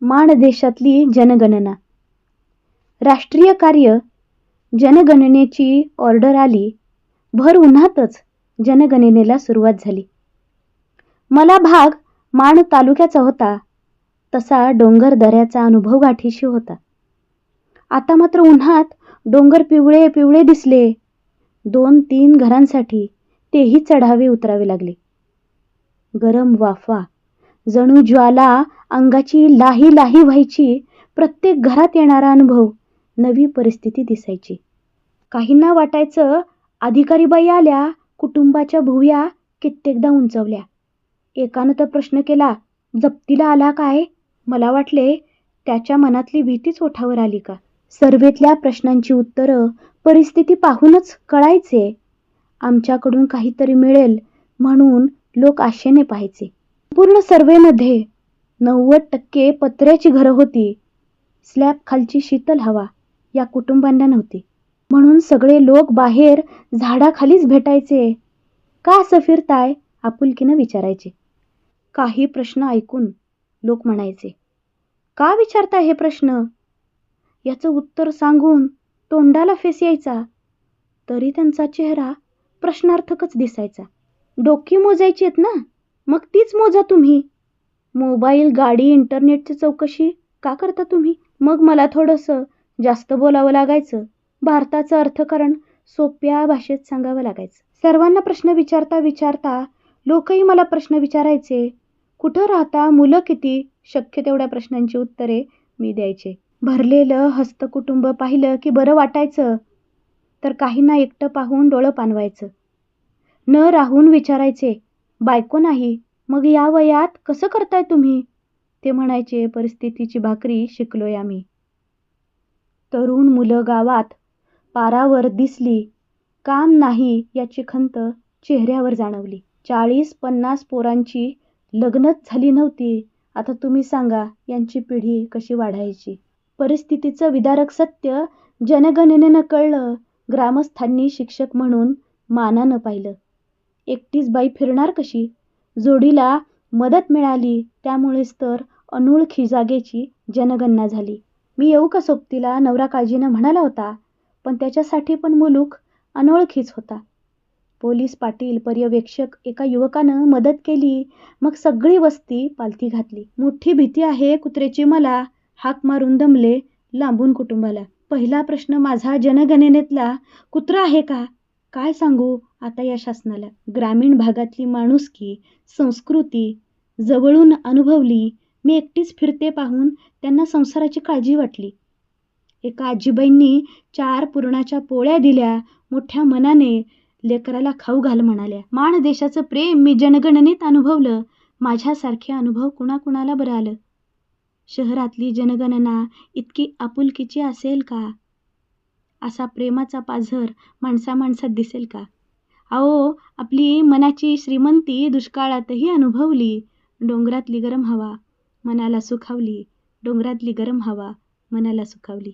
माणदेशातली जनगणना. राष्ट्रीय कार्य जनगणनेची ऑर्डर आली. भर उन्हातच जनगणनेला सुरुवात झाली. मला भाग माण तालुक्याचा होता, तसा डोंगर दऱ्याचा अनुभव गाठीशी होता. आता मात्र उन्हात डोंगर पिवळे पिवळे दिसले. 2-3 घरांसाठी तेही चढावे उतरावे लागले. गरम वाफा, जणू ज्वाला अंगाची लाही लाही व्हायची. प्रत्येक घरात येणारा अनुभव नवी परिस्थिती दिसायची. काहींना वाटायचं अधिकारी बाई आल्या, कुटुंबाच्या भुवया कित्येकदा उंचवल्या. एकानं तर प्रश्न केला, जप्तीला आला काय? मला वाटले त्याच्या मनातली भीतीच ओठावर आली का? सर्वेतल्या प्रश्नांची उत्तरं परिस्थिती पाहूनच कळायचे. आमच्याकडून काहीतरी मिळेल म्हणून लोक आशेने पाहायचे. पूर्ण सर्वेमध्ये 90% पत्र्याची घरं होती. स्लॅब खालची शीतल हवा या कुटुंबांना नव्हती. म्हणून सगळे लोक बाहेर झाडाखालीच भेटायचे. का असं फिरताय? आपुलकीनं विचारायचे. काही प्रश्न ऐकून लोक म्हणायचे, का विचारताय हे प्रश्न? याचं उत्तर सांगून तोंडाला फेस यायचा. तरी त्यांचा चेहरा प्रश्नार्थकच दिसायचा. डोकी मोजायची आहेत ना? मग तीच मोजा तुम्ही. मोबाईल, गाडी, इंटरनेटची चौकशी का करता तुम्ही? मग मला थोडंसं जास्त बोलावं लागायचं. भारताचं अर्थकारण सोप्या भाषेत सांगावं लागायचं. सर्वांना प्रश्न विचारता विचारता लोकही मला प्रश्न विचारायचे. कुठं राहता? मुलं किती? शक्य तेवढ्या प्रश्नांची उत्तरे मी द्यायचे. भरलेलं हस्तकुटुंब पाहिलं की बरं वाटायचं. तर काहींना एकटं पाहून डोळं पाणवायचं. न राहून विचारायचे, बायको नाही? मग या वयात कसं करताय तुम्ही? ते म्हणायचे, परिस्थितीची भाकरी शिकलोय आम्ही. तरुण मुलं गावात पारावर दिसली, काम नाही याची खंत चेहऱ्यावर जाणवली. 40-50 पोरांची लग्नच झाली नव्हती. आता तुम्ही सांगा यांची पिढी कशी वाढायची? परिस्थितीचं विदारक सत्य जनगणनेनं कळलं. ग्रामस्थांनी शिक्षक म्हणून मानानं पाहिलं. एकटीच बाई फिरणार कशी? जोडीला मदत मिळाली. त्यामुळेच तर अनोळखी जागेची जनगणना झाली. मी येऊ का सोबतीला? नवरा काळजीनं म्हणाला होता. पण त्याच्यासाठी पण मुलूक अनोळखीच होता. पोलीस, पाटील, पर्यवेक्षक, एका युवकानं मदत केली. मग सगळी वस्ती पालथी घातली. मोठी भीती आहे कुत्र्याची मला, हाक मारून दमले लांबून कुटुंबाला. पहिला प्रश्न माझा जनगणनेतला, कुत्रा आहे का? काय सांगू आता या शासनाला? ग्रामीण भागातली माणुसकी, संस्कृती जवळून अनुभवली. मी एकटीच फिरते पाहून त्यांना संसाराची काळजी वाटली. एका आजीबाईंनी 4 पुरणाच्या पोळ्या दिल्या. मोठ्या मनाने लेकराला खाऊ घाल म्हणाल्या. माण देशाचं प्रेम मी जनगणनेत अनुभवलं. माझ्यासारखे अनुभव कुणाकुणाला बरं आलं? शहरातली जनगणना इतकी आपुलकीची असेल का? असा प्रेमाचा पाझर माणसामाणसात दिसेल का? अहो, आपली मनाची श्रीमंती दुष्काळातही अनुभवली. डोंगरातली गरम हवा मनाला सुखावली. डोंगरातली गरम हवा मनाला सुखावली.